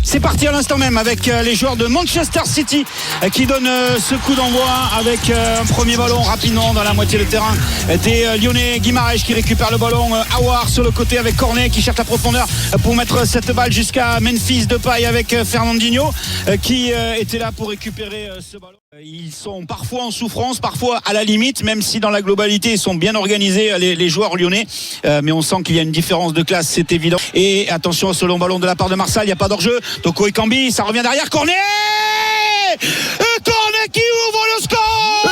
C'est parti à l'instant même avec les joueurs de Manchester City qui donnent ce coup d'envoi avec un premier ballon rapidement dans la moitié de terrain des Lyonnais. Guimarães qui récupère le ballon, Aouar sur le côté avec Cornet qui cherche la profondeur pour mettre cette balle jusqu'à Memphis Depay avec Fernandinho qui était là pour récupérer ce ballon. Ils sont parfois en souffrance, parfois à la limite, même si dans la globalité ils sont bien organisés les joueurs lyonnais, mais on sent qu'il y a une différence de classe, c'est évident. Et attention au long ballon de la part de Marseille, il n'y a pas d'enjeu. Toko Ekambi, ça revient derrière, Cornet qui ouvre le score.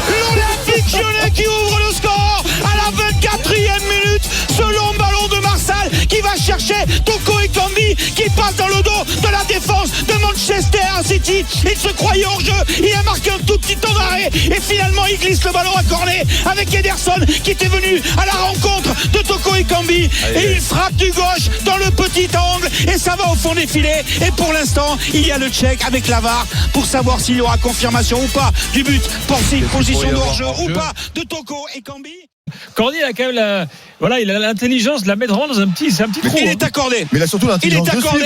L'Olympique Lyonnais qui ouvre le score à la 24e minute. Ce long ballon de Marseille qui va chercher Toko Ekambi qui passe dans le dos de la défense de Manchester City. Il se croyait hors jeu, il a marqué un tout petit temps d'arrêt et finalement il glisse le ballon à Cornet avec Ederson qui était venu à la rencontre de Toko Ekambi et il frappe du gauche dans le petit angle et ça va au fond des filets. Et pour l'instant il y a le check avec la VAR pour savoir s'il y aura confirmation ou pas du but pour une position de hors-jeu ou pas de Toko Ekambi. Cornet a quand même il a l'intelligence de la mettre dans un petit trou. Il est accordé. Mais il a surtout l'intelligence. Il est accordé.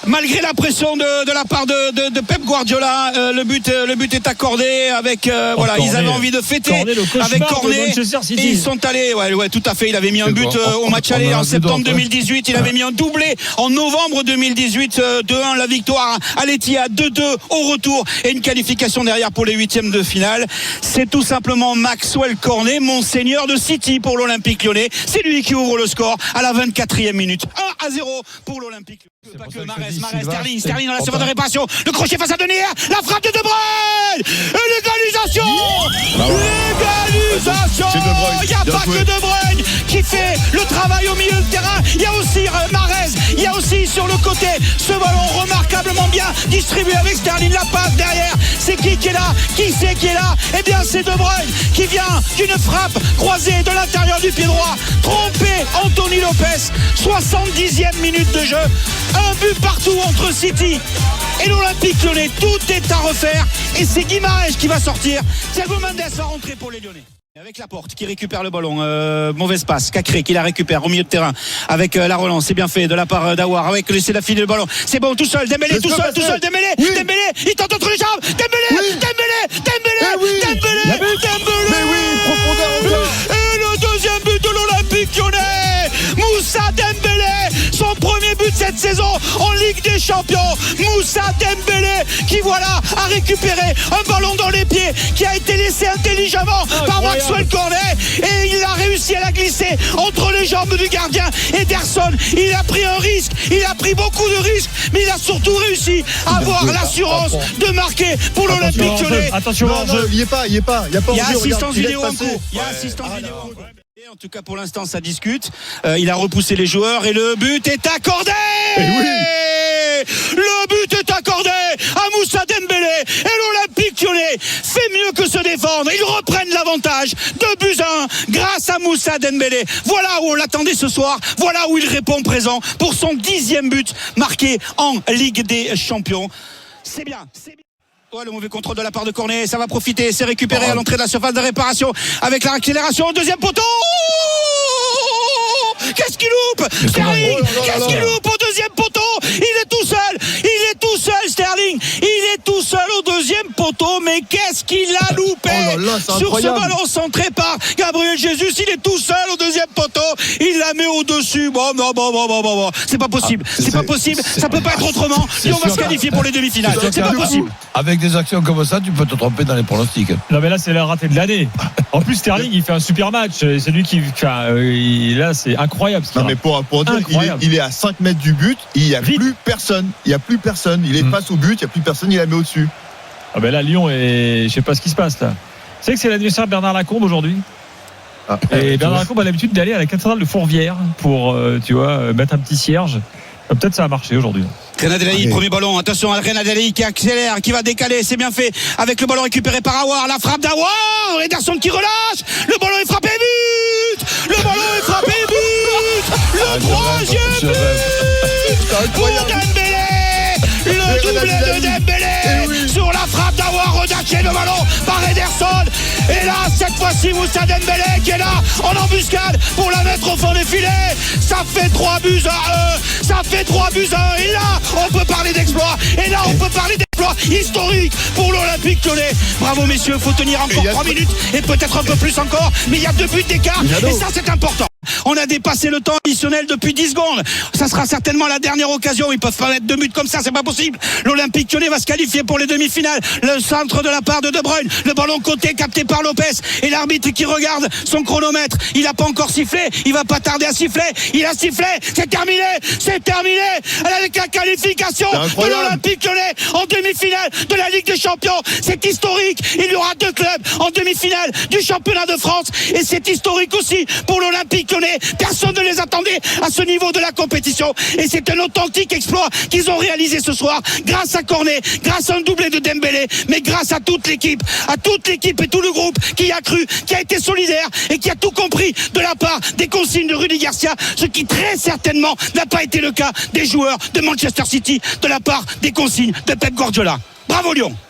Malgré la pression de la part de Pep Guardiola, le but est accordé avec Cornet, ils avaient envie de fêter avec Cornet. Et ils sont allés. Ouais, tout à fait. Il avait mis un but au match aller en septembre 2018. Il avait mis un doublé en novembre 2018. 2-1 la victoire à l'Etihad, 2-2 au retour et une qualification derrière pour les huitièmes de finale. C'est tout simplement Maxwell Cornet, monseigneur de City pour l'Olympique Lyonnais. C'est lui qui ouvre le score à la 24e minute. 1-0 pour l'Olympique. Pas que Mahrez, Sterling dans la surface de réparation. Le crochet face à Denis, la frappe de De Bruyne. L'égalisation. Il n'y a pas que De Bruyne qui fait le travail au milieu de terrain. Il y a aussi Mahrez. Il y a aussi sur le côté ce ballon remarquablement bien distribué avec Sterling. La passe derrière. C'est qui est là? Qui c'est qui est là? Eh bien c'est De Bruyne qui vient d'une frappe croisée de l'intérieur du pied droit. Trompé Anthony Lopez. 70e minute de jeu. Un but partout entre City et l'Olympique Lyonnais. Tout est à refaire et c'est Guimarães qui va sortir. Thiago Mendes va rentrer pour les Lyonnais. Avec Laporte qui récupère le ballon, mauvaise passe, Cacré qui la récupère au milieu de terrain avec la relance, c'est bien fait de la part d'Aouar avec laisser la file le ballon, c'est bon tout seul, Dembélé tout seul, Dembélé, il tente entre les jambes, Dembélé, et le deuxième but de l'Olympique Lyonnais, Moussa Dembélé, son premier but cette saison en Ligue des Champions. Moussa Dembélé qui a récupéré un ballon dans les pieds qui a été laissé intelligemment par Maxwell Cornet et il a réussi à la glisser entre les jambes du gardien Ederson. Il a pris un risque, il a pris beaucoup de risques, mais il a surtout réussi à avoir l'assurance de marquer pour l'Olympique Lyonnais. Attention, il y a pas. Il y a assistance vidéo en cours. En tout cas pour l'instant ça discute. Il a repoussé les joueurs et le but est accordé. Le but est accordé à Moussa Dembélé et l'Olympique Lyonnais fait mieux que se défendre. Ils reprennent l'avantage, 2-1 grâce à Moussa Dembélé. Voilà où on l'attendait ce soir. Voilà où il répond présent pour son 10e but marqué en Ligue des Champions. C'est bien. Le mauvais contrôle de la part de Cornet, ça va profiter, c'est récupéré à l'entrée de la surface de réparation avec l'accélération au deuxième poteau. Qu'est-ce qu'il loupe Sterling, qu'est-ce qu'il loupe au deuxième poteau? Il est tout seul Sterling, il est tout seul au deuxième poteau, mais qu'est-ce qu'il a loupé sur ce ballon centré par Gabriel Jesus? Il est tout seul au deuxième poteau, il la met au-dessus. Bon, c'est pas possible, ça peut pas être autrement et on va se qualifier pour les demi-finales, c'est pas possible. Avec des actions comme ça, tu peux te tromper dans les pronostics. Non mais là c'est le raté de l'année. En plus Sterling il fait un super match, c'est lui qui là c'est incroyable. Non mais pour dire il est à 5 mètres du but, il n'y a plus personne, il est face au but, il n'y a plus personne, il la met au-dessus. Ah ben là Lyon je sais pas ce qui se passe là. C'est que c'est l'adversaire de Bernard Lacombe aujourd'hui. Et Bernard Lacombe a l'habitude d'aller à la cathédrale de Fourvière pour mettre un petit cierge. Peut-être ça a marché aujourd'hui. Renadelaï, premier ballon, attention à Renadelaï qui accélère, qui va décaler, c'est bien fait avec le ballon récupéré par Aouar, la frappe d'Aouar, Ederson qui relâche, le ballon est frappé, but, le troisième but pour Dembélé, le doublé de Dembélé sur la frappe d'Aouar, redâché le ballon par Ederson. Et là, cette fois-ci, Moussa Dembélé qui est là en embuscade pour la mettre au fond des filets. Ça fait 3-1. Et là, peut parler d'exploit historique pour l'Olympique Lyonnais. Bravo messieurs, faut tenir encore 3 minutes et peut-être un peu plus encore, mais il y a 2 buts d'écart et ça c'est important. On a dépassé le temps additionnel depuis 10 secondes. Ça sera certainement la dernière occasion. Ils peuvent pas mettre 2 buts comme ça, c'est pas possible. L'Olympique Lyonnais va se qualifier pour les demi-finales. Le centre de la part de De Bruyne. Le ballon côté capté par Lopez. Et l'arbitre qui regarde son chronomètre. Il a pas encore sifflé. Il va pas tarder à siffler. Il a sifflé. C'est terminé. C'est terminé. Avec la qualification de l'Olympique Lyonnais en demi-finale de la Ligue des Champions. C'est historique. Il y aura 2 clubs en demi-finale du championnat de France. Et c'est historique aussi pour l'Olympique Lyonnais. Personne ne les attendait à ce niveau de la compétition et c'est un authentique exploit qu'ils ont réalisé ce soir grâce à Cornet, grâce à un doublé de Dembélé, mais grâce à toute l'équipe et tout le groupe qui a cru, qui a été solidaire et qui a tout compris de la part des consignes de Rudy Garcia, ce qui très certainement n'a pas été le cas des joueurs de Manchester City de la part des consignes de Pep Guardiola. Bravo Lyon.